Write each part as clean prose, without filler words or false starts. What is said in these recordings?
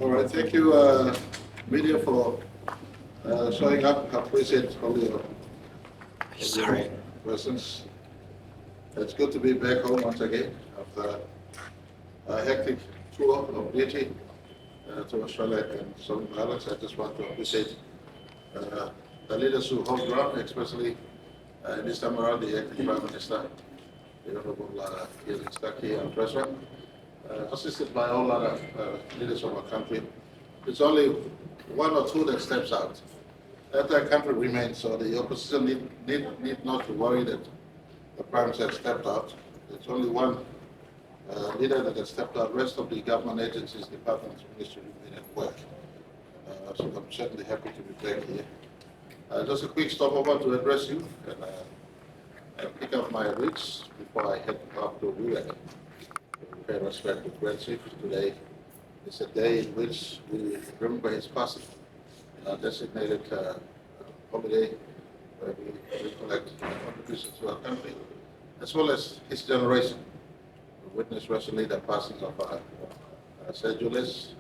All right, thank you, media, for showing up. I appreciate all your presence. It's good to be back home once again after a hectic tour of duty to Australia and Southern Islands. I just want to appreciate the leaders who hold ground, especially this time around the acting Prime Minister, the Honorable Ian Stuckey and Treasurer, assisted by all other leaders of our country. It's only one or two that steps out. That our country remains, so the opposition need not to worry that the Prime Minister has stepped out. There's only one leader that has stepped out. The rest of the government agencies, departments, ministries remain at work. So I'm certainly happy to be back here. Just a quick stopover to address you and pick up my reads before I head up to Wheeler. Pay respect to Grand Chief. Today is a day in which we remember his passing. Designated holiday where we recollect contributions to our country, as well as his generation. We witnessed recently the passing of Sir Julius,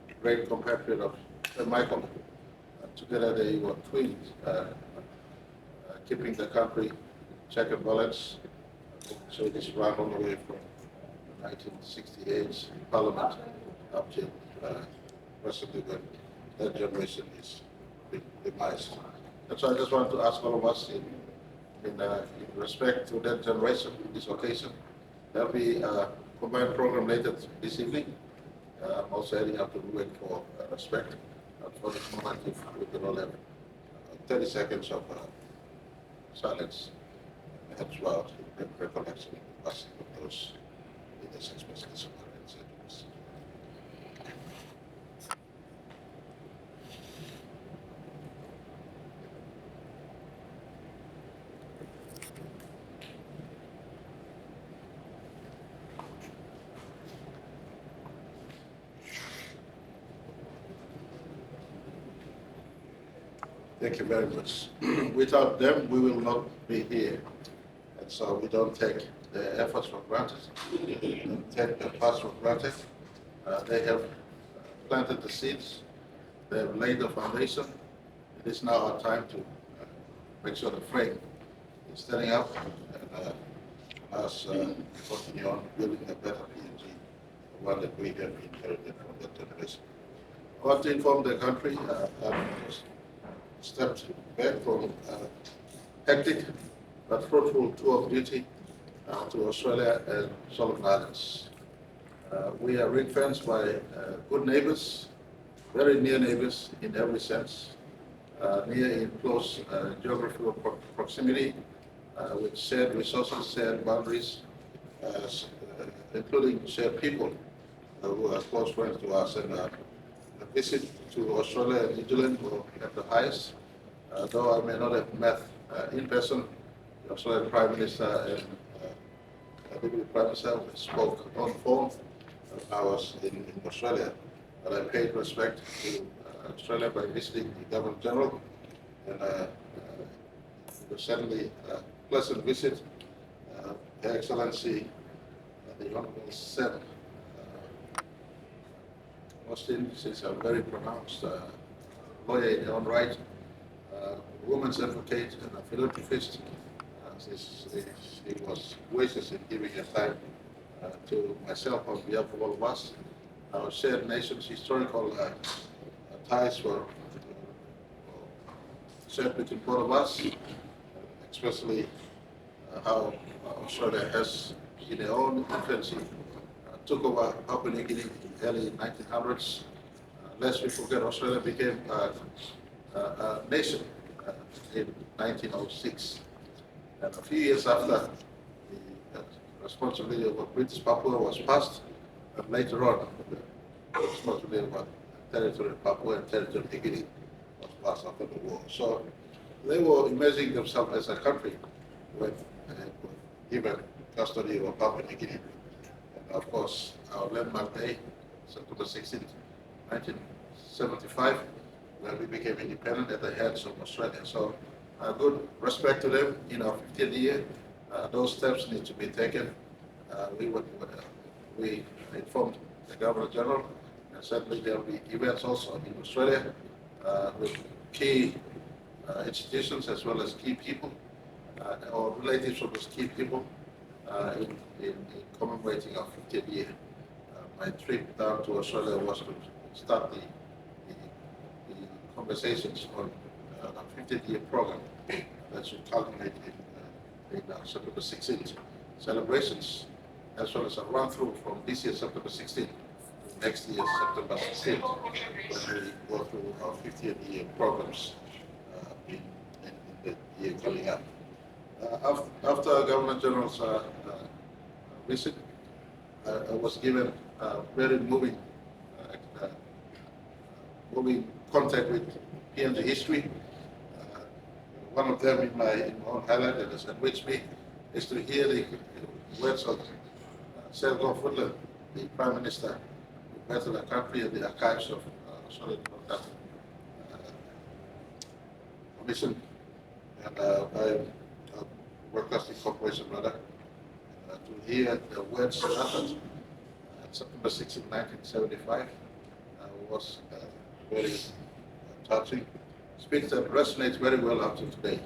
a great compatriot of Sir Michael. Together they were twins, keeping the country in check and balance. So this ran all the way from 1968 Parliament up to recently when that generation is being demised. And so I just want to ask all of us in respect to that generation, this occasion, there'll be a combined program later this evening. I'm also heading up to Ruin for respect. And for this moment, if we can all have 30 seconds of silence as well in recollection of the passing of those leaders, especially Somalia and St. Louis. Thank you very much. Without them, we will not be here. And so we don't take their efforts for granted. We don't take their past for granted. They have planted the seeds. They have laid the foundation. It is now our time to make sure the frame is standing up and us continue on building a better PNG, one that we have inherited from that generation. I want to inform the country stepped back from hectic but fruitful tour of duty to Australia and Solomon Islands. We are ring-fenced by good neighbors, very near neighbors in every sense, near in close geographical proximity, with shared resources, shared boundaries, including shared people who are close friends to us. And a visit to Australia and New Zealand were at the highest, though I may not have met in person the Australian Prime Minister and Deputy Prime Minister. We spoke on phone when I was in Australia, but I paid respect to Australia by visiting the Governor General, and it was certainly a pleasant visit. Her Excellency, the Honorable Sam Austin, she's a very pronounced lawyer in her own right, woman's advocate and a philanthropist. She was gracious in giving her time to myself on behalf of all of us. Our shared nation's historical ties were shared between both of us, especially how Australia has, in her own infancy, took over Papua New Guinea in the early 1900s. Lest we forget, Australia became a nation in 1906. And a few years after the responsibility over British Papua was passed, and later on, the responsibility over territory of Papua and territory of New Guinea was passed after the war. So they were imagining themselves as a country when given custody over Papua New Guinea. And of course, our landmark day, September 16, 1975, when we became independent at the hands of Australia. So good respect to them in our 50th year. Those steps need to be taken. We informed the Governor General Certainly there will be events also in Australia with key institutions as well as key people or relatives of those key people in commemorating our 50th year. My trip down to Australia was to start the conversations on our 50th year program that should culminate in September 16th celebrations, as well as a run through from this year September 16th to next year September 16th, when we go through our 50th year programs in the year coming up. After Governor General's visit, I was given very moving contact with PNG history. One of them in my own highlight that has enriched me is to hear the words of Selgo Footland, the Prime Minister who met the country and the archives of Australia-PNG Commission and Broadcasting Corporation, rather, to hear the words uttered September 16, 1975 was very touching. Speaks that resonates very well up to today.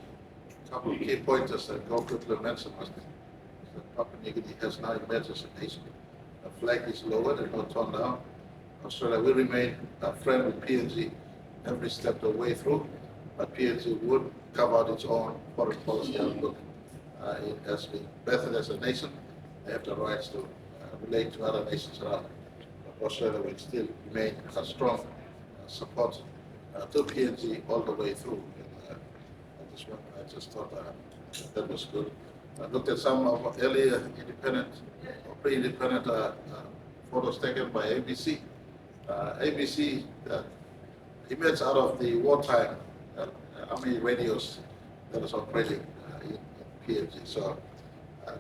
A couple of key pointers that go quickly mentioned was that Papua New Guinea has now emerged as a nation. The flag is lowered and not torn down. Australia will remain a friend with PNG every step of the way through, but PNG would carve out its own foreign policy outlook. It has been bettered as a nation. They have the rights to relate to other nations around. But Australia will still remain a strong support to PNG all the way through. And, I just thought that was good. I looked at some of earlier independent or pre-independent photos taken by ABC. ABC emerged out of the wartime army radios that was operating in PNG. So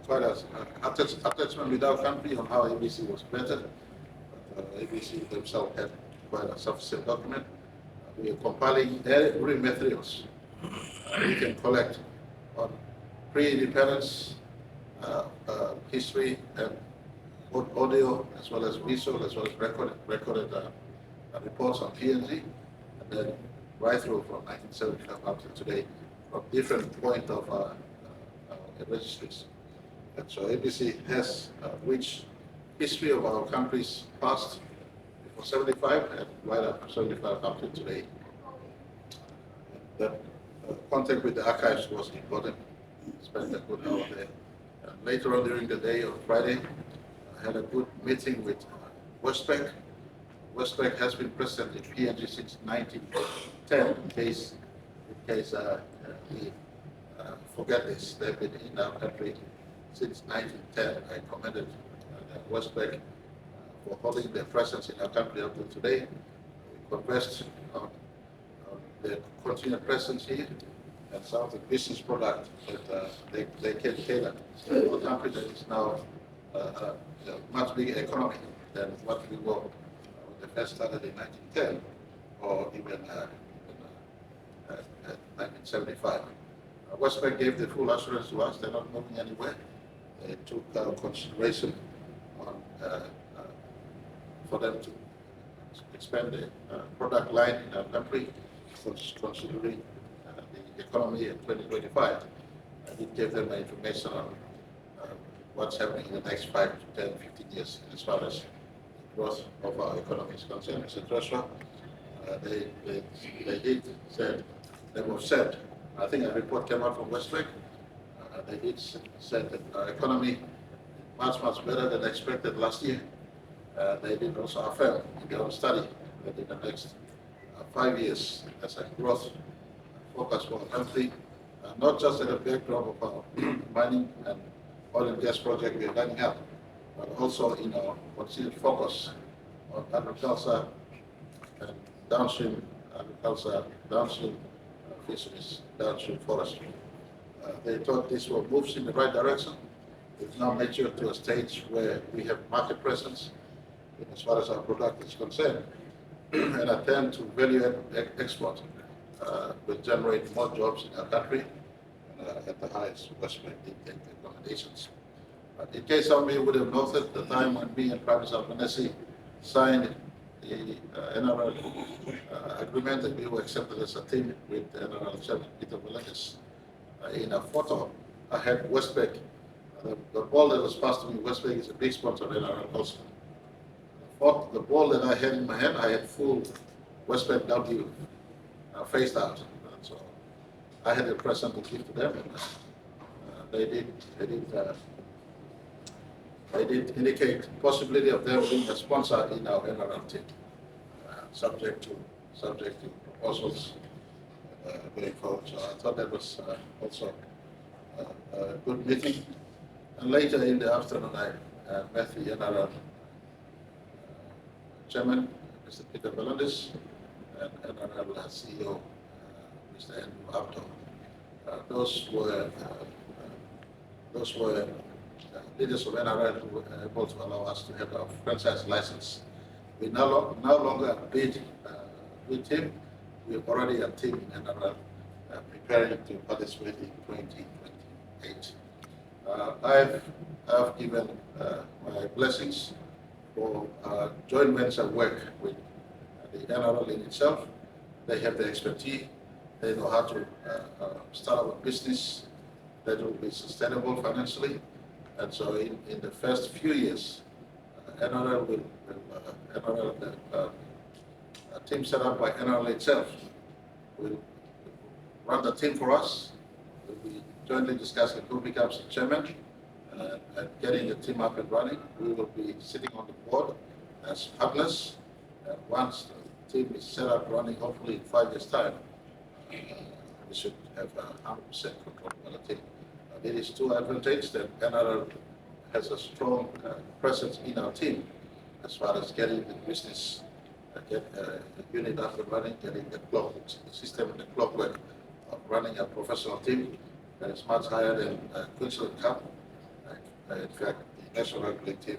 quite an attachment with our country on how ABC was better. ABC themselves had quite a sufficient document. We are compiling every materials we can collect on pre-independence history and audio, as well as visual, as well as recorded reports on PNG, and then right through from 1975 up to today, from different point of registries. And so ABC has a rich history of our country's past before 75 and right after 75 up to today. That contact with the archives was important. Spent a good hour there. Later on during the day on Friday, I had a good meeting with Westpac. Westpac has been present in PNG since 1910, in case we forget this. They've been in our country since 1910. I commended Westpac for holding their presence in our country up to today. We conversed on their continued presence here and some of the business product that they can cater to a country that is now a much bigger economy than what we were when they first started in 1910 or even 1975. Westpac gave the full assurance to us they're not moving anywhere. They took consideration on for them to expand the product line in our country, considering the economy in 2025. It gave them information on what's happening in the next 5 to 10, 15 years as far as the growth of our economy is concerned. Mr. Treasurer, they did said, they were said, I think a report came out from Westpac, they did said that our economy much better than expected last year. They did also affirm in their own study that in the next 5 years, as a growth focus for the country, not just at the backdrop of our mining and oil and gas project we are lining up, but also in our continued focus on agriculture and downstream agriculture, downstream fisheries, downstream forestry. They thought this were moves in the right direction. We've now matured to a stage where we have market presence as far as our product is concerned, and attempt to value export will generate more jobs in our country at the highest investment in accommodations. But in case some of you would have noted the time when me and Prime Minister Albanese signed the NRL agreement that we were accepted as a team with NRL Chairman Peter Melendez. In a photo, I had Westpac. The ball that was passed to me, Westpac is a big sponsor of NRL also. The ball that I had in my hand, I had full Westpac W phased out. So I had a present to give to them, and they did indicate possibility of them being a sponsor in our NRL team, subject to proposals going forward. So I thought that was also a good meeting. And later in the afternoon, I met the NRL chairman, Mr. Peter Melendez, and NRL CEO, Mr. Andrew Abdo. Those were leaders of NRL who were able to allow us to have our franchise license. We no longer bid with him. We're already a team in NRL preparing to participate in 2028. I've given my blessings for joint venture work with the NRL in itself. They have the expertise. They know how to start up a business that will be sustainable financially. And so in the first few years, NRL a team set up by NRL itself will run the team for us. We'll be jointly discussing who becomes the chairman and getting the team up and running. We will be sitting on the board as partners. And once the team is set up running, hopefully in 5 years' time, we should have 100% control of the team. It is to our advantage that NRL has a strong presence in our team as far as getting the business, get a unit up and running, getting the clock system and the clockwork of running a professional team that is much higher than Queensland Cup. In fact, the National Rugby League team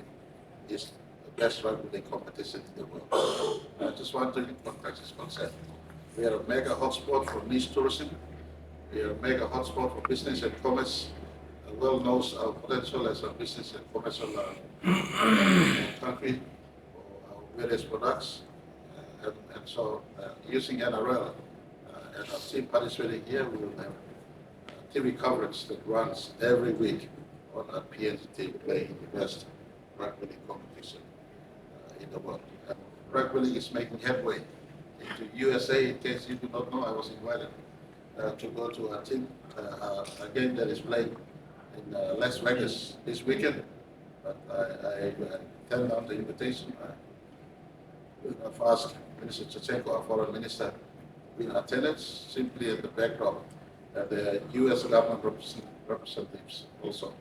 is the best rugby league competition in the world. Just one thing, contract is concerned. We are a mega hotspot for niche tourism. We are a mega hotspot for business and commerce. The world knows our potential as a business and commercial country for our various products. And so using NRL and our team participating here, we will have TV coverage that runs every week on a PNG team playing the best rugby league competition in the world. And rugby league is making headway into USA. In case you do not know, I was invited to go to a team, a game that is played in Las Vegas this weekend. But I turned down the invitation. I've asked Minister Chachenko, our foreign minister, to be in attendance simply at the backdrop. The US government representatives also,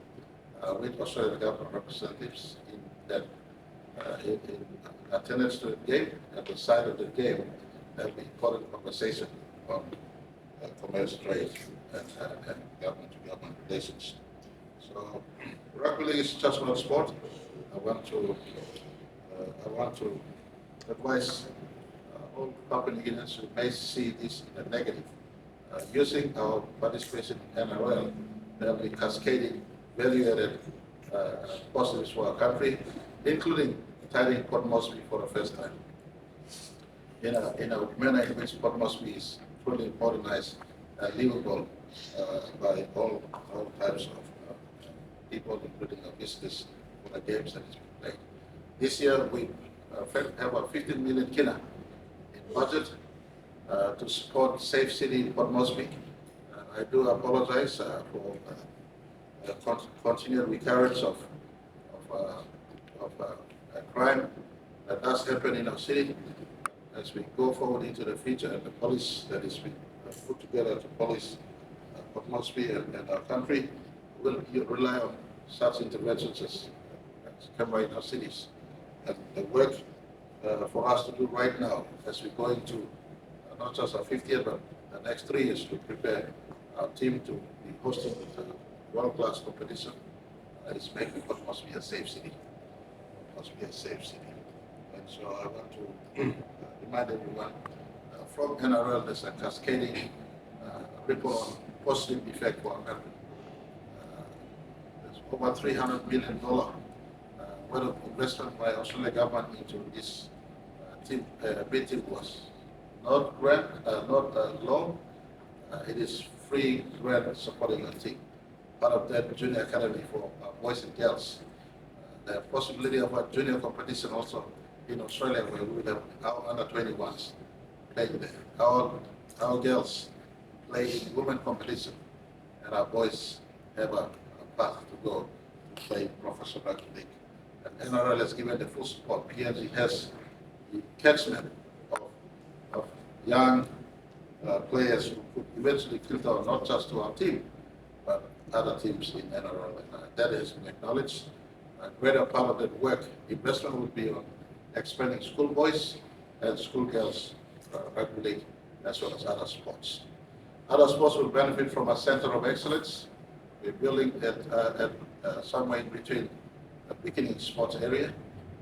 with Australian government representatives in that in attendance to the game. At the side of the game, there'll be important conversation on commerce, trade, and government-to-government relations. So, rugby league is just not sport. I want to advise all Papua New Guineans who may see this in a negative. Using our participation in NRL, there will be cascading value-added positives for our country, including retiring Port Moresby for the first time. In a manner in which Port Moresby is fully modernized and livable by all types of people, including our business, for the games that is being played. This year we have a 15 million kina in budget to support Safe City in Port Moresby. I do apologize for continued recurrence of crime that does happen in our city. As we go forward into the future, and the police that is being put together to police Port Moresby and our country will rely on such interventions as come right in our cities. And the work for us to do right now, as we go into not just our 5th year, but the next 3 years to prepare our team to be hosting world-class competition, is making Port Moresby a safe city. Must be a safe city. And so I want to remind everyone, from NRL, there's a cascading ripple on positive effect for our country. There's over $300 million worth of investment by Australian government into this B team was not grant, not loan. It is free grant supporting your team. Part of that junior academy for boys and girls. The possibility of a junior competition also in Australia, where we will have our under 21s playing there. Our girls play in women competition, and our boys have a path to go to play professional rugby league. And NRL has given the full support. PNG has the catchment of young players who could eventually filter not just to our team, but other teams in NRL. And that has been acknowledged. A greater part of that work, investment would be on expanding schoolboys and schoolgirls rugby league, as well as other sports. Other sports will benefit from a center of excellence. We're building at somewhere in between a beginning sports area.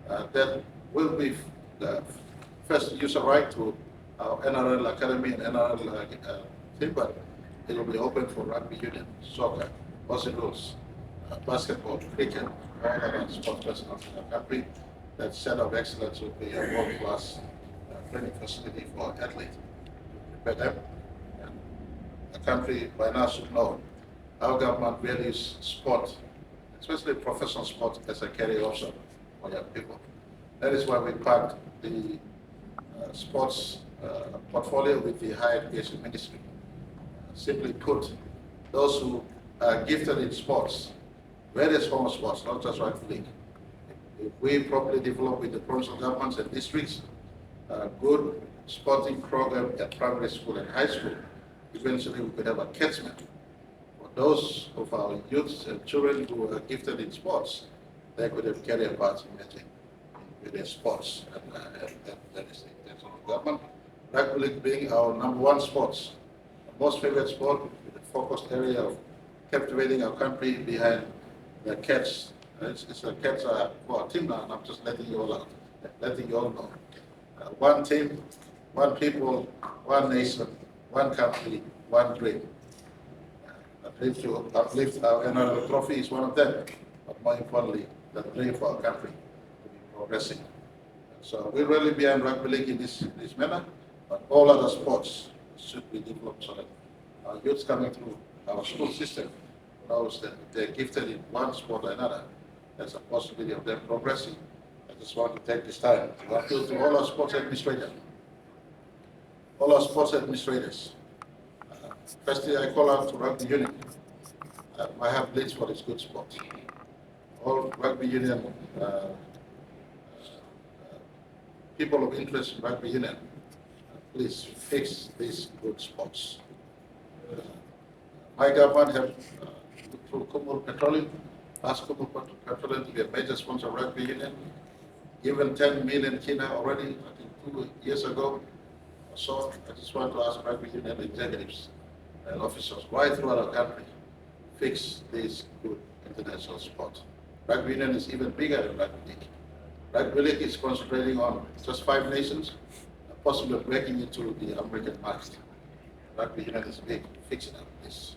That will be first use a right to our NRL Academy and NRL team, but it will be open for rugby union, soccer, Aussie rules, basketball, cricket, all other sports personnel in our country. That center of excellence will be a world-class training facility for athletes to prepare them. And the country by now should know our government values sport, especially professional sport, as a career option for young people. That is why we packed the sports portfolio with the higher education ministry. Simply put, those who are gifted in sports, various forms of sports, not just rugby league. If we properly develop with the provincial governments and districts a good sporting program at primary school and high school, eventually we could have a catchment for those of our youths and children who are gifted in sports. They could have career paths in their sports, and that is the intention of the government. Rugby league being our #1 sports, the most favorite sport, with the focused area of captivating our country behind the Cats. It's the Cats for our team now, and I'm just letting you all know. One team, one people, one nation, one country, one dream. The dream to uplift our NRL trophy is one of them, but more importantly, the dream for our country to be progressing. So we're really behind rugby league in this manner, but all other sports should be developed so that our youths coming through our school system knows that they're gifted in one sport or another. There's a possibility of them progressing. I just want to take this time to appeal to all our sports administrators. Firstly, I call out to rugby union. I have bleeds for this good sport. All rugby union people of interest in rugby union, please fix these good sports. My government have, through Kumul Petroleum, asked Kumul Petroleum to be a major sponsor of rugby union, given 10 million kina already, I think 2 years ago. So I just want to ask rugby union executives and officers right throughout our country, fix these good international sports. Rugby union is even bigger than rugby league. Rugby league is concentrating on just 5 nations, possibly breaking into the American market. Rugby union is big, fixing up this.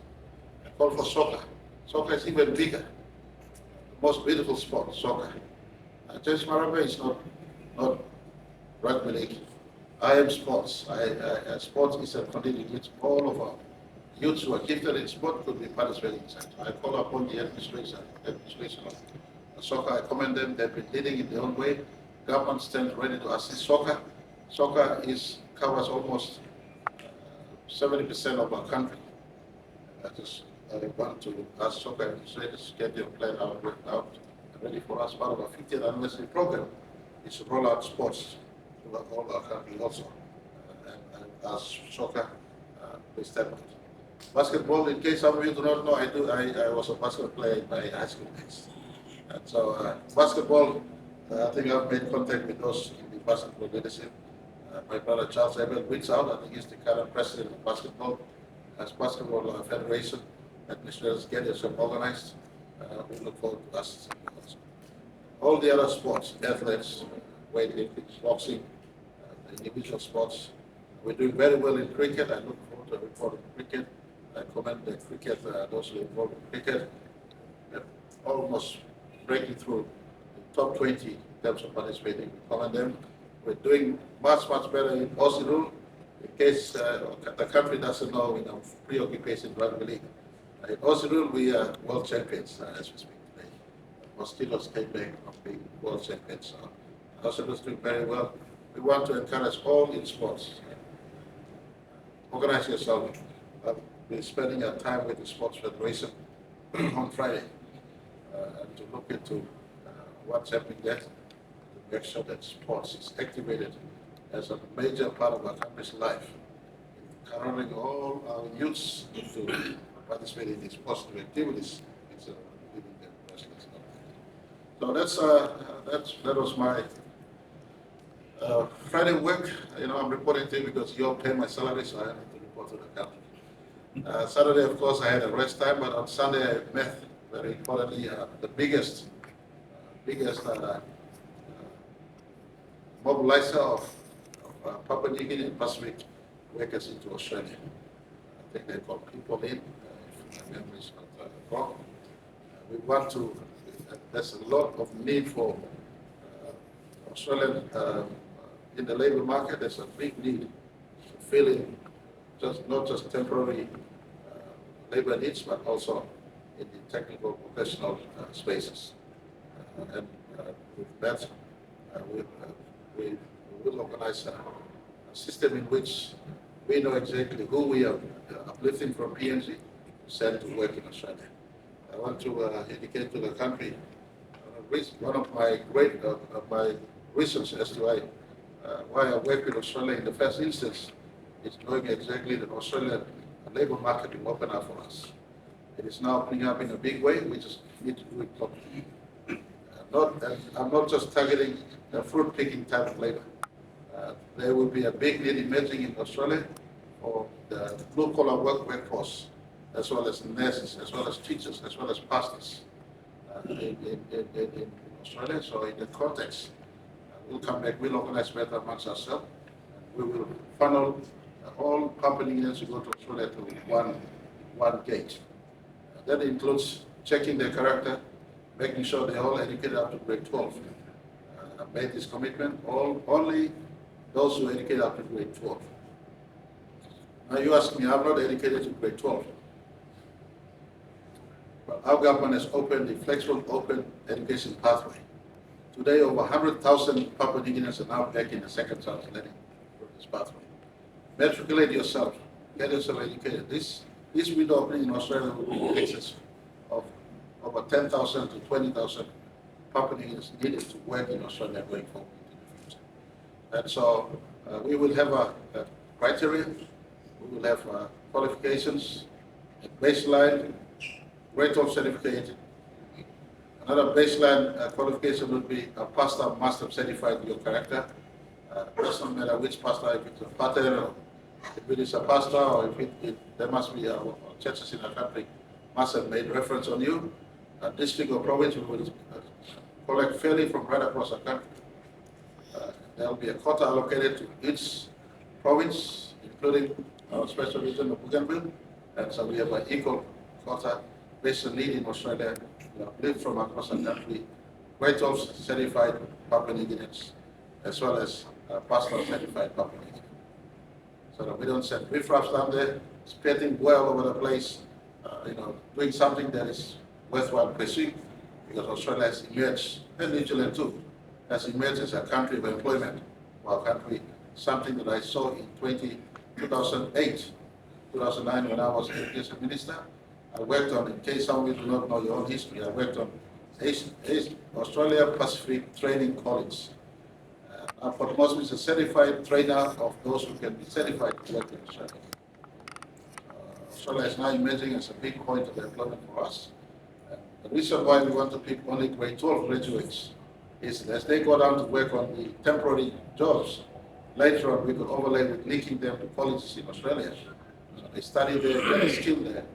I call for soccer. Soccer is even bigger. The most beautiful sport, soccer. Just Marape is not rugby league. I am sports. Sports is a condition in which all of our youths who are gifted in sport could be participating in. I call upon the administration of soccer. I commend them. They've been leading in their own way. Government stands ready to assist soccer. Soccer covers almost 70% of our country. I want to ask soccer administrators to get their plan worked out, ready for us. Part of our 50th anniversary program is to roll out sports to all our country also. And as soccer, please step up. Basketball, in case some of you do not know, I was a basketball player in my high school days. And so basketball, I think I've made contact with those in the basketball leadership. My brother Charles Abel reached out. I think he's the current president of basketball. As basketball federation, administrators get yourself organized. We look forward to assisting you also. All the other sports, athletes, weightlifting, boxing, the individual sports. We're doing very well in cricket. I look forward to a report on cricket. I commend the cricket, those who are involved in cricket. We're almost breaking through the top 20 in terms of participating. We commend them. We're doing much better in Aussie rule. In case the country doesn't know, preoccupation rugby league. In Aussie rule, we are world champions as we speak today. Mosquitoes came back from being world champions. So Aussie is doing very well. We want to encourage all in sports. Organize yourself. We're spending our time with the Sports Federation on Friday and to look into what's happening there, to make sure that sports is activated as a major part of our country's life, encouraging all our youths to participate in these positive activities instead of leaving them restless. So that was my Friday work. I'm reporting to you because you all pay my salary, so I have to report to the country. Saturday, of course, I had a rest time, but on Sunday I met, very importantly, the biggest mobilizer of Papua New Guinea and Pacific workers into Australia. I think they call people in, if my memory is not wrong. We want to, there's a lot of need for Australian, in the labor market, there's a big need to fill in not just temporary labor needs, but also in the technical professional spaces. And with that, we will organize a system in which we know exactly who we are uplifting from PNG to send to work in Australia. I want to indicate to the country one of my my reasons as to why I work with Australia in the first instance is knowing exactly that Australian labor market will open up for us. It is now opening up in a big way. We just need to do it properly. I'm not just targeting the fruit picking type of labor. There will be a big need emerging in Australia for the blue collar workforce, as well as nurses, as well as teachers, as well as pastors in Australia. So in the context, we'll come back, we'll organize better amongst ourselves, and we will funnel all companies to go to Australia to one gate. That includes checking their character, making sure they're all educated up to grade 12. I made this commitment, only those who are educated up to grade 12. Now you ask me, I'm not educated to grade 12. But our government has opened the flexible open education pathway. Today, over 100,000 Papua New Guineans are now back in the second chance learning through this pathway. Matriculate yourself, get yourself educated. This window opening in Australia will be in excess of over 10,000 to 20,000 Papua New Guineans needed to work in Australia going forward into the future. And so we will have a criteria, we will have qualifications, a baseline, grade 12 certificate. Another baseline qualification would be a pastor must have certified your character. It doesn't matter which pastor, if it's a pater, or if it is a pastor, or if there must be churches in our country must have made reference on you. District or province will collect fairly from right across the country. There will be a quota allocated to each province, including our special region of Bougainville, and so we have an equal quota based on need in Australia. We have lived from across the country, grade 12 certified Papua New Guineans, as well as pastor certified Papua New Guineans. So that we don't send riffraffs down there, spreading well over the place, doing something that is worthwhile pursuing, because Australia has emerged, and New Zealand too, has emerged as a country of employment for our country, something that I saw in 2008, 2009 when I was education minister. I worked on, in case some of you do not know your own history, I worked on Australia-Pacific Training College. Port Moresby is a certified trainer of those who can be certified to work in Australia. Australia is now emerging as a big point of employment for us. The reason why we want to pick only grade 12 graduates is as they go down to work on the temporary jobs, later on we could overlay with linking them to colleges in Australia. So they study there, get a skill there.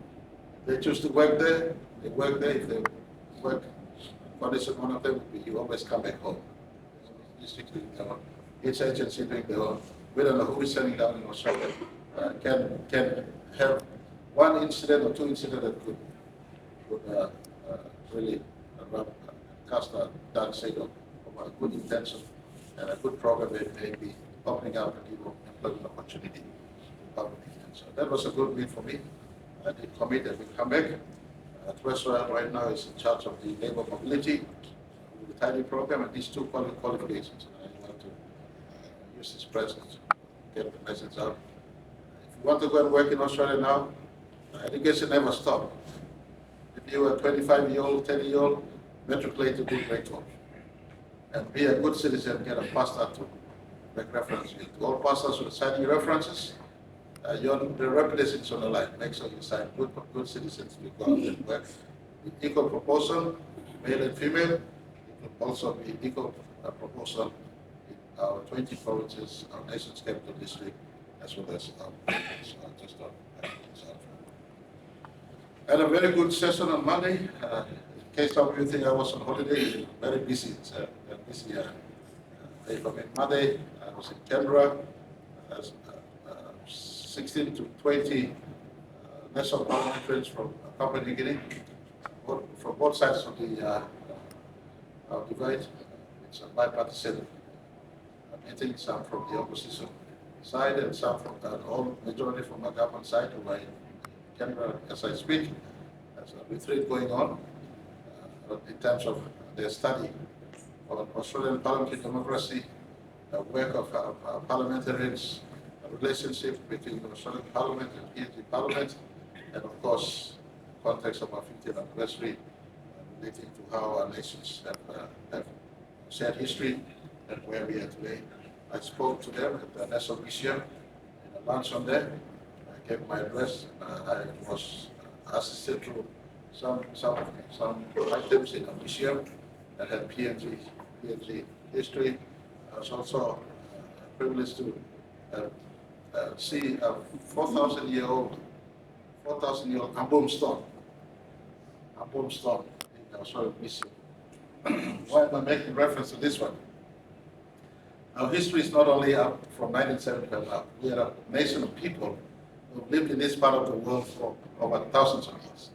If they choose to work there, they work there. If they work, condition one of them would be you always come back home. Each agency doing their own. We don't know who is sending down in Australia. Can have one incident or two incidents that could really cast a dark shade of a good intention and a good program that may be opening up a new employment opportunity in Papua New Guinea. So that was a good win for me. I did commit that we come back. Treasurer right now is in charge of the labor mobility with the TIDI program and these two qualifications. I want to use this presence to get the message out. If you want to go and work in Australia now, education never stops. If you are 25-year-old, 30-year-old, matriculate to do grade 12. And be a good citizen, get a pastor to make reference. All pastors will sign your references. The reputation is on the line. Make sure you sign good citizens to go out and work. Equal proportion, male and female. It will also be equal proportion in our 20 provinces, our nation's capital district, as well as our just I had a very good session on Monday. In case some of you think I was on holiday, very busy. It's a busy day for me. Monday, I was in Canberra. 16 to 20 national parliamentarians from Papua New Guinea, from both sides of the divide. It's a bipartisan meeting, some from the opposition side and some from all majority from the government side who are in Canberra as I speak. There's a retreat going on in terms of their study on Australian parliamentary democracy, the work of parliamentarians, relationship between the Australian Parliament and PNG Parliament, and of course, the context of our 50th anniversary relating to how our nations have shared history and where we are today. I spoke to them at the National Museum in a luncheon there. I gave my address. I was assisted to some items in the museum that had PNG history. I was also privileged to see a 4,000-year-old Ambum stone in the Australian Museum. Why am I making reference to this one? Our history is not only up from 1975 up. We are a nation of people who lived in this part of the world for over thousands of years.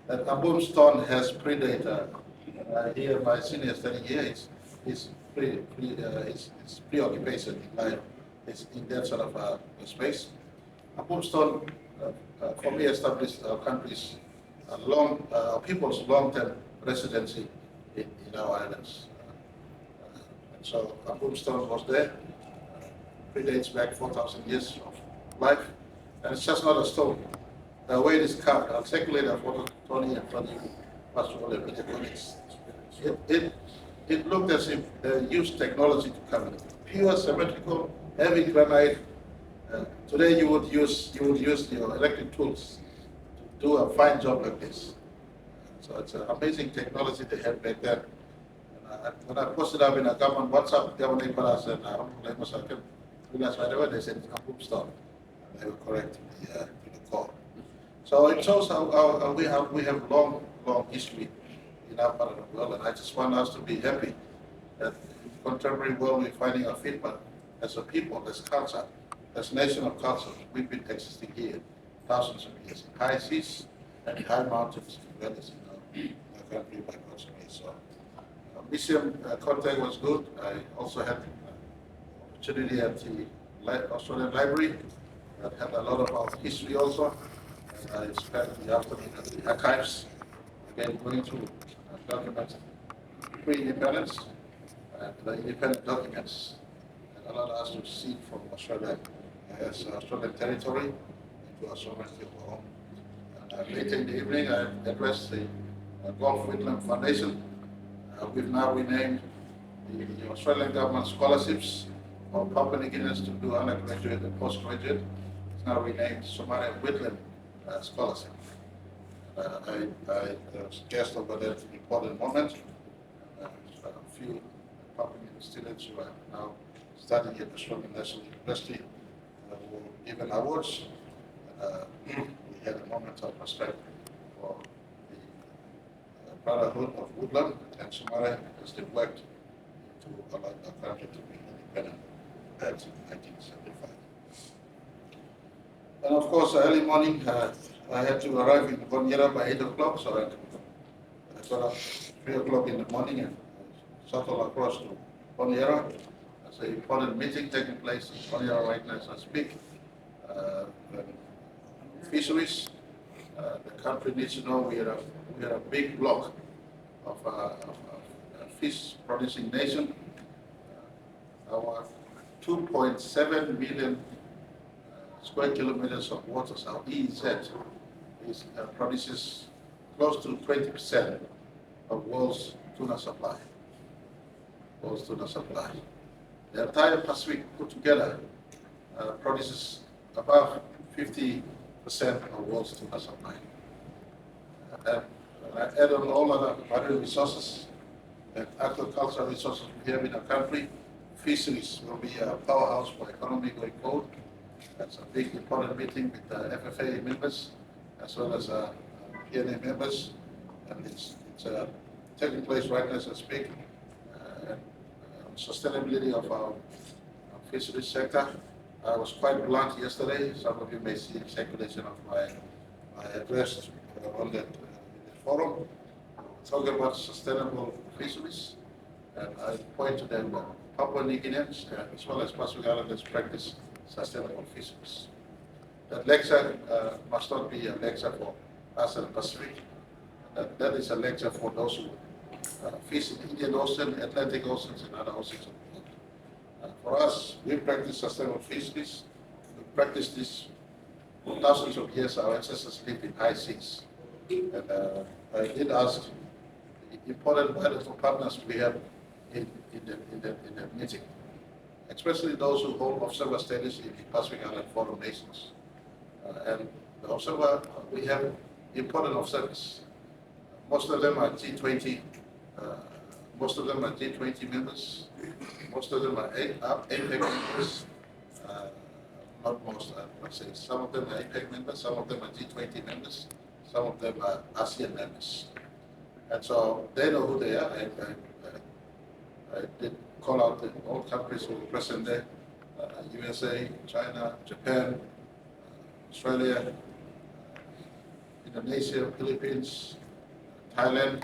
That Ambum stone has predated, here my senior 30 years, his preoccupation in life is in that sort of space. Ambum stone, for me, established our country's people's long-term residency in our islands. And so Ambum stone was there, predates back 4,000 years of life, and it's just not a stone. The way it is carved, I'll circulate a photo, Tony and Tony, it looked as if they used technology to carve it. Pure symmetrical, heavy granite. Today you would use your electric tools to do a fine job like this. So it's an amazing technology they had back then. And when I posted up in a government WhatsApp, government Nicolas and I can realize right away they said it's Ambum stone. And they were correct to the call. So it shows how we have long history in our part of the world, and I just want us to be happy that in the contemporary world we're finding our feet, but as a people, as culture, as nation of culture, we've been existing here thousands of years, high seas and high mountains, valleys in our country by God's grace. So museum contact was good. I also had opportunity at the Australian Library that had a lot of our history also. And I spent the afternoon at the archives, again going through documents, pre-independence, and the independent documents that allowed us to see from Australia as Australian territory into our sovereignty of our own. And later in the evening, I addressed the Gulf Whitlam Foundation. We've now renamed the Australian government scholarships for Papua New Guineans to do undergraduate and postgraduate. It's now renamed Somalia Whitlam Scholarship. I was guest over there at an important moment. A few Papua New Guinean students who are now studying at Australian National University were given awards. We had a moment of respect for the Brotherhood of Woodland and Somalia as they worked to allow our country to be independent back in 1975. And of course, early morning, I had to arrive in Bonyera by 8 o'clock, so I got up 3 o'clock in the morning and shuttle across to Bonyera. an important meeting taking place in Australia right now as I speak. Fisheries, the country needs to know we are a big block of a fish producing nation. Our 2.7 million square kilometers of waters, our EEZ, produces close to 20% of world's tuna supply. The entire Pacific put together produces above 50% of world's tuna supply. And I add on all other marine resources and agricultural resources we have in our country, fisheries will be a powerhouse for economy going forward. That's a big important meeting with the FFA members as well as PNA members, and it's taking place right now as I speak. Sustainability of our fisheries sector. I was quite blunt yesterday. Some of you may see the circulation of my address on that forum. Talking about sustainable fisheries, and I point to them Papua New Guineans as well as Pacific Islanders practice sustainable fisheries. That lecture must not be a lecture for us in the Pacific. That is a lecture for those who fish in the Indian Ocean, Atlantic Oceans, and other oceans of the world. For us, we practice sustainable fisheries. We practice this for thousands of years. Our ancestors lived in high seas. And I did ask the important bilateral partners we have in the meeting, especially those who hold observer status in the Pacific Island Forum nations. And the observer, we have important observers. Most of them are G20. Most of them are G20 members. Most of them are APEC members. Not most, I would say. Some of them are APEC members. Some of them are G20 members. Some of them are ASEAN members. And so they know who they are. I did call out all countries who were present there, USA, China, Japan, Australia, Indonesia, Philippines, Thailand.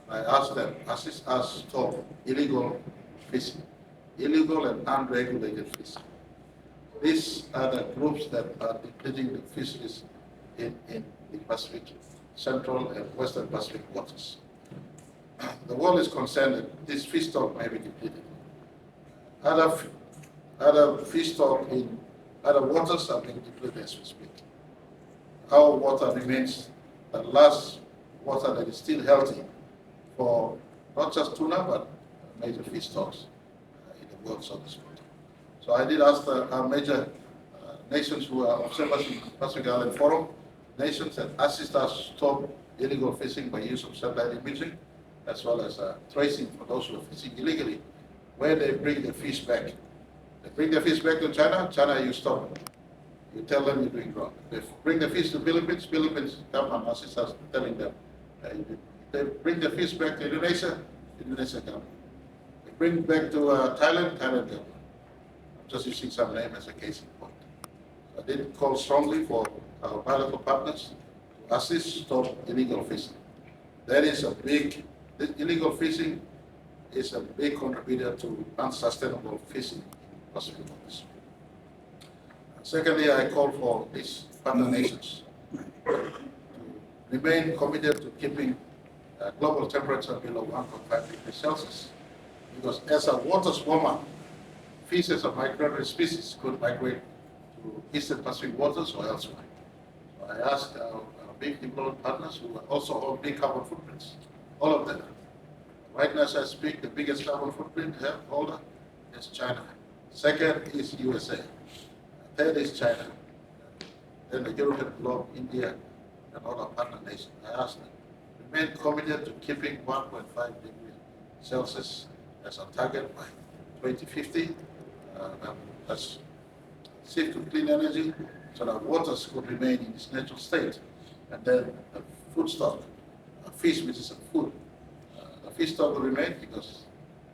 I asked them, assist us to stop illegal fishing, illegal and unregulated fishing. These are the groups that are depleting the fisheries in the Pacific, Central and Western Pacific waters. The world is concerned that this fish stock may be depleted. Other fish stock in other waters are being depleted as we speak. Our water remains the last water that is still healthy for not just tuna, but major fish stocks in the world, so to speak. So I did ask our major nations who are observers in the Pacific Island Forum, nations that assist us to stop illegal fishing by use of satellite imaging, as well as tracing for those who are fishing illegally, where they bring the fish back. They bring the fish back to China, China, you stop them. You tell them you're doing wrong. They bring the fish to Philippines, Philippines come and assist us telling them. They bring the fish back to Indonesia, Indonesia come. They bring it back to Thailand, Thailand come. I'm just using some name as a case in point. So I did call strongly for our bilateral partners to assist stop illegal fishing. That is a big, illegal fishing is a big contributor to unsustainable fishing in Pacific waters. Secondly, I call for these partner nations to remain committed to keeping global temperature below 1.5 degrees Celsius, because as our waters warm up, fish as a migratory species could migrate to eastern Pacific waters or elsewhere. So I ask our big development partners who also hold big carbon footprints, all of them. Right now as I speak, the biggest carbon footprint holder is China. Second is USA. Third is China. Then the European bloc, India, and other partner nations. I ask them, remain committed to keeping 1.5 degrees Celsius as a target by 2050. Let's shift to clean energy so that waters could remain in its natural state. And then the food stock, fish, which is a food, the fish stock will remain because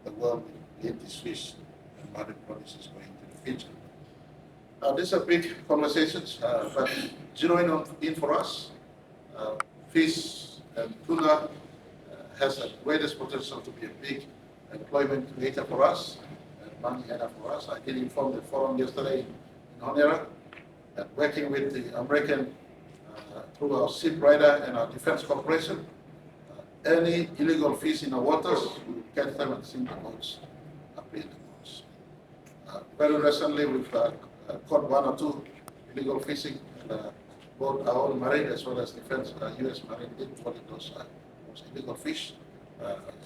the world will eat this fish and marine products going into the future. These are big conversations, but zeroing in for us, fish and tuna has the greatest potential to be a big employment creator for us. And money enough for us. I did inform the forum yesterday in Honiara that working with the American through our ship rider and our defense corporation, any illegal fish in the waters, we will catch them and sink the boats up in the boats. Very recently, we've caught one or two illegal fishing, and both our own Marine as well as defense, U.S. Marine did follow those illegal fish,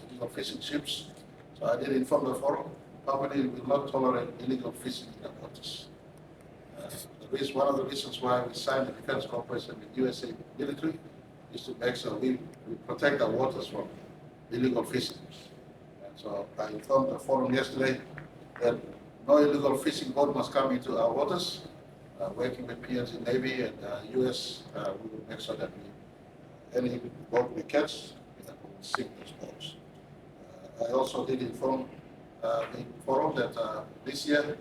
illegal fishing ships. So I did inform the forum, Papua New Guinea will not tolerate illegal fishing in the waters. One of the reasons why we signed the defense cooperation with USA military is to make sure we protect our waters from illegal fishing. And so I informed the forum yesterday that no illegal fishing boat must come into our waters. Working with PNG Navy and US, we will make sure that any boat we catch, we will sink those boats. I also did inform the forum that this year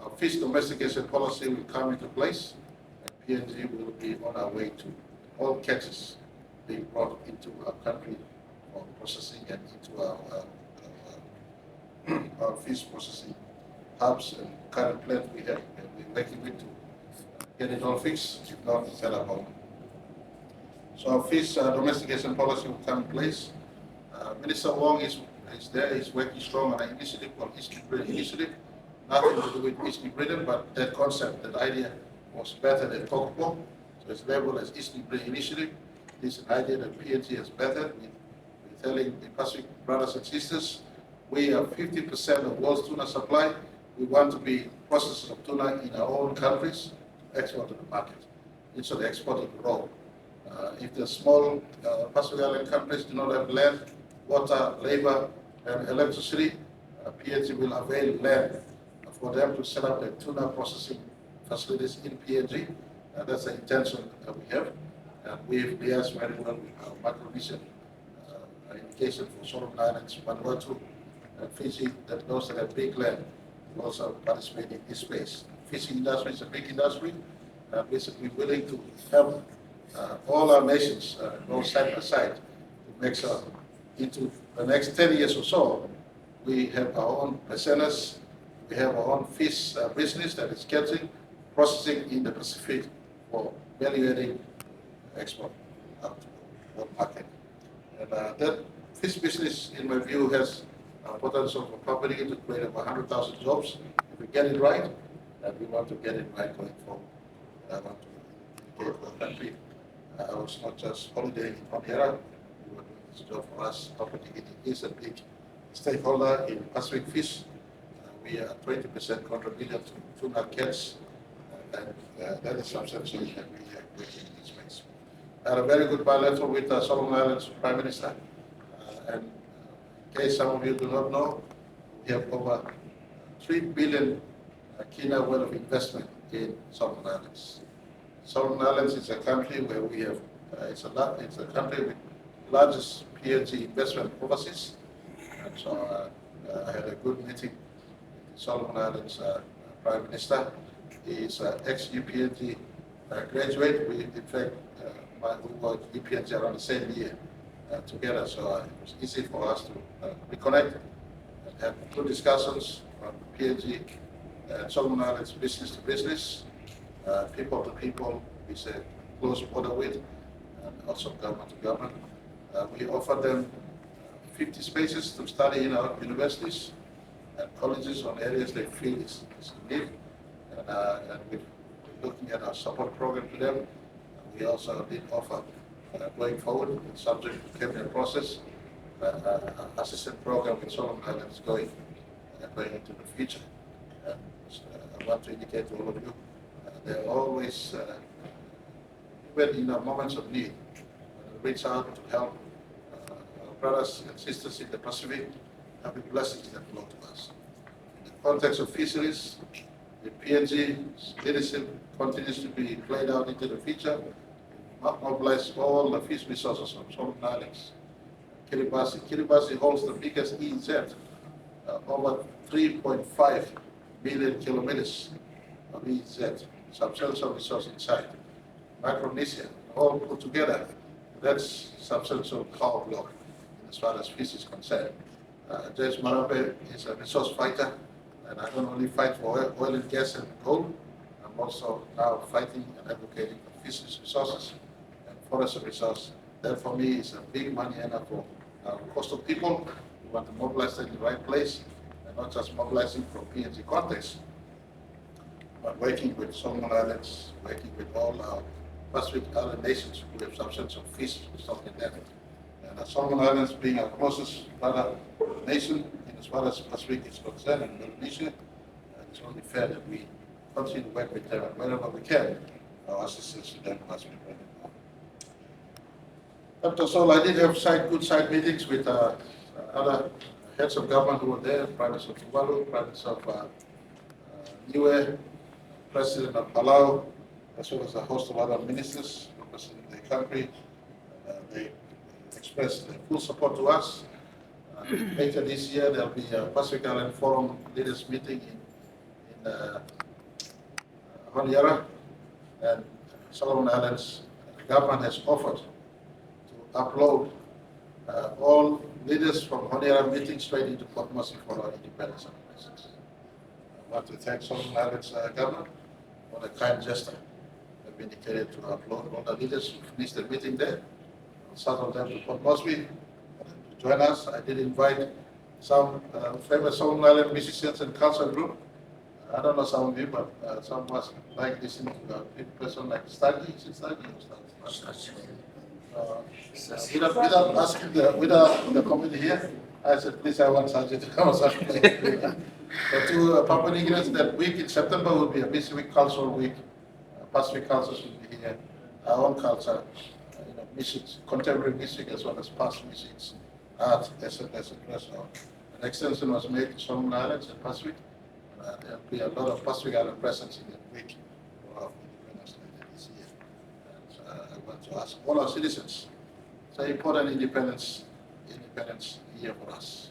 our fish domestication policy will come into place, and PNG will be on our way to all catches being brought into our country for processing and into our fish processing hubs and current plants we have. We're working with to get it all fixed, if not set up home. So our fish domestication policy will come in place. Minister Hon is there, he's working strong on an initiative called Eastern Breed Initiative. Nothing to do with Eastern Britain, but that concept, that idea was better than Kokopo. So it's labeled as Eastern Breed Initiative. This is an idea that PNG has bettered. We're telling the Pacific brothers and sisters, we are 50% of world's tuna supply. We want to be processors of tuna in our own countries, export to the market, instead of exporting raw. If the small Pacific Island countries do not have land, water, labor, and electricity, PNG will avail land for them to set up the tuna processing facilities in PNG. That's the intention that we have. And we've liaised very well with our Micronesian indication for Solomon Islands, Vanuatu, and Fiji, that those that have big land will also participate in this space. Fishing industry is a big industry, basically willing to help all our nations go side by side to make sure into the next 10 years or so, we have our own percentages. We have our own fish business that is catching, processing in the Pacific for value-adding export out to the world market. And that fish business, in my view, has potential for Papua New Guinea to create about 100,000 jobs if we get it right, and we want to get it right going forward. I want to indicate to the country, I was not just holidaying in Honiara, we were doing this job for us. Papua New Guinea is a big stakeholder in Pacific fish. We are 20% contributor to tuna catch, and that is substantial, and we are working in this space. I had a very good bilateral with Solomon Islands Prime Minister, and in case some of you do not know, we have over 3 billion kina worth of investment in Solomon Islands. Solomon Islands is a country where we have, it's a country with largest PNG investment overseas, and so I had a good meeting. Solomon Islands Prime Minister. He is ex-UPNG graduate. We, in fact, we worked UPNG around the same year together, so it was easy for us to reconnect and have good discussions on PNG and Solomon Islands business to business, people to people, we say close border with, and also government to government. We offered them 50 spaces to study in our universities and colleges on areas they feel is in need, and we're looking at our support program to them. We also did offer, going forward, subject to cabinet process, assistant program with Solomon Islands going into the future. And I want to indicate to all of you, they're always, even in our moments of need, reach out to help our brothers and sisters in the Pacific, having blessings that belong to us. In the context of fisheries, the PNG leadership continues to be played out into the future. Mobilize all the fish resources of Solomon Islands. Kiribati holds the biggest EEZ, over 3.5 billion kilometers of EEZ, substantial resource inside. Micronesia, all put together, that's substantial power block as far as fish is concerned. Judge Marape is a resource fighter. And I don't only fight for oil and gas and coal, I'm also now fighting and advocating for fisheries resources and forest resources. That for me is a big money earner for our coastal people. We want to mobilize them in the right place and not just mobilizing from PNG context, but working with Solomon Islands, working with all our Pacific Island nations who have substance of fish resource in them. And the Solomon Islands being our closest brother nation in as far as Pacific is concerned and Indonesia, it's only fair that we continue to work with them and wherever we can, our assistance to them must be brought in. Dr. Sol, I did have good side meetings with other heads of government who were there, Prime Minister Tuvalu, Prime Minister of Niue, President of Palau, as well as a host of other ministers representing their country. They expressed their full support to us. Later this year, there will be a Pacific Island Forum leaders meeting in Honiara, and Solomon Islands government has offered to upload all leaders from Honiara meetings straight into Port Moresby for our independence celebrations. I want to thank Solomon Islands government for the kind gesture. They've indicated to upload all the leaders who finished the meeting there. Settle them to Port Moresby to join us. I did invite some famous Solomon Island musicians and culture group. I don't know some of you, but some of us like listening to a person like Stagi. Is it Stagi or Stagi? Without asking the committee here, I said, please, I want Sanjay to come or something. But to Papua New Guineans, that week in September will be a busy week, cultural week. Pacific cultures will be here. Our own culture, music, contemporary music as well as past music, art, etc. So an extension was made to Solomon Islands and Pacific. There will be a lot of Pacific Island presence in that week for our independence later this year. And I want to ask all our citizens, it's an important independence year for us.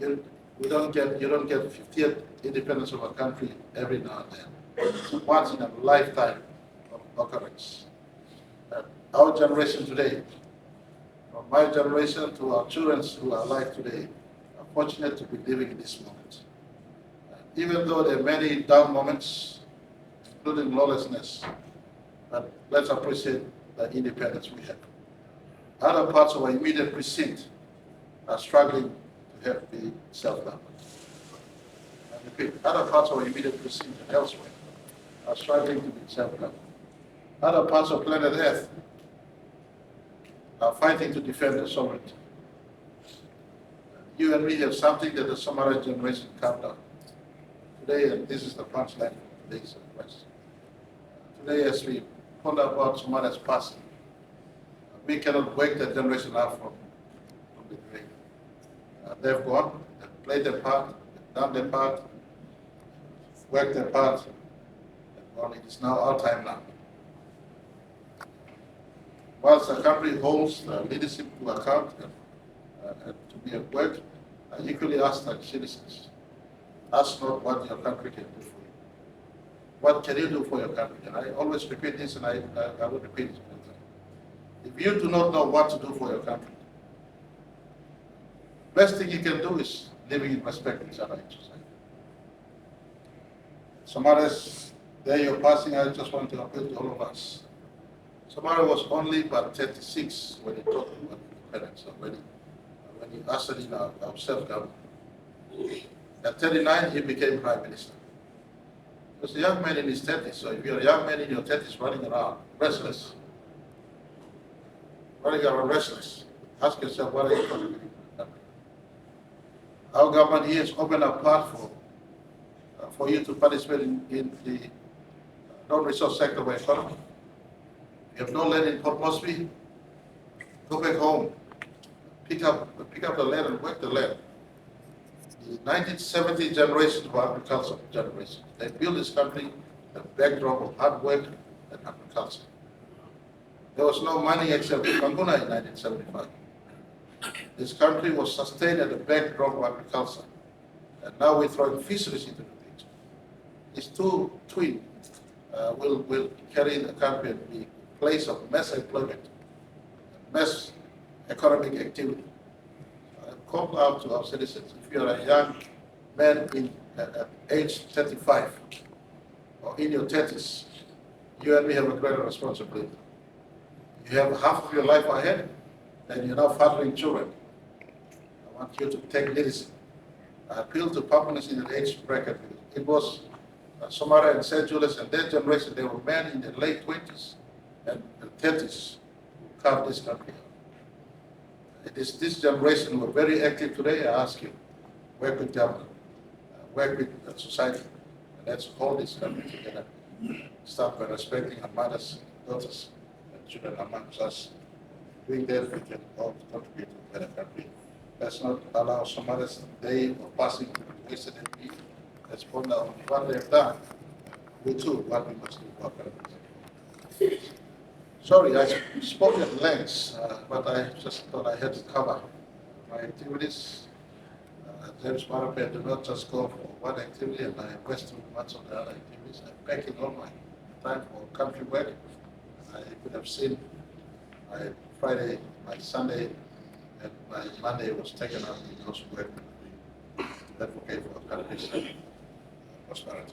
You don't get 50th independence of a country every now and then. It's once in a lifetime of occurrence. Our generation today, from my generation to our children who are alive today, are fortunate to be living in this moment. Even though there are many down moments, including lawlessness, but let's appreciate the independence we have. Other parts of our immediate precinct are struggling to have the self-government. I repeat, other parts of our immediate precinct and elsewhere are struggling to be self-government. Other parts of planet Earth are fighting to defend their sovereignty. You and me have something that the Somali generation carved out. Today, and this is the punchline for today's question. Today, as we ponder about Somalia's passing, we cannot wake that generation up from the grave. They've gone, they've played their part, they've done their part, worked their part, they've gone. It is now our time now. Whilst the country holds the leadership to account and to be at work, I equally ask our citizens, ask not what your country can do for you. What can you do for your country? And I always repeat this, and I will repeat it. If you do not know what to do for your country, the best thing you can do is living in respect with each other in society. Somalia's day you're passing, I just want to appeal to all of us. Somalia was only but 36 when he talked about independence, when he ushered in our self-government. At 39, he became Prime Minister. He was a young man in his 30s, so if you're a young man in your 30s running around, restless, ask yourself, what are you contributing to the country? Our government here has opened a path for you to participate in the non-resource sector of our economy. You have no land in Port Moresby, go back home, pick up the land and work the land. The 1970 generation was agricultural generation. They built this country the backdrop of hard work and agriculture. There was no money except Kanguna in 1975. This country was sustained at the backdrop of agriculture. And now we're throwing fisheries into the picture. These two twins will carry the country and be a place of mass employment, mass economic activity. I call out to our citizens, if you are a young men at age 35 or in your 30s, you and me have a greater responsibility. You have half of your life ahead, and you're now fathering children. I want you to take leadership. I appeal to Papuans in the age bracket. It was Somara and St. Julius and their generation, they were men in the late 20s and 30s who carved this country. It is this generation who are very active today. I ask you, work with government, work with society, and let's hold this country together. Start by respecting our mothers, daughters, and children amongst us. Doing that, we can all contribute to a better country. Let's not allow some others day of passing wasted and let's ponder on what they've done. We too, what we must do for our country. Sorry, I spoke at length, but I just thought I had to cover my activities. James Marape did not just go for one activity and I invest too much on the other activities. I'm packing all my time for country work. I could have seen my Friday, my Sunday, and my Monday was taken up because we advocate for country's prosperity.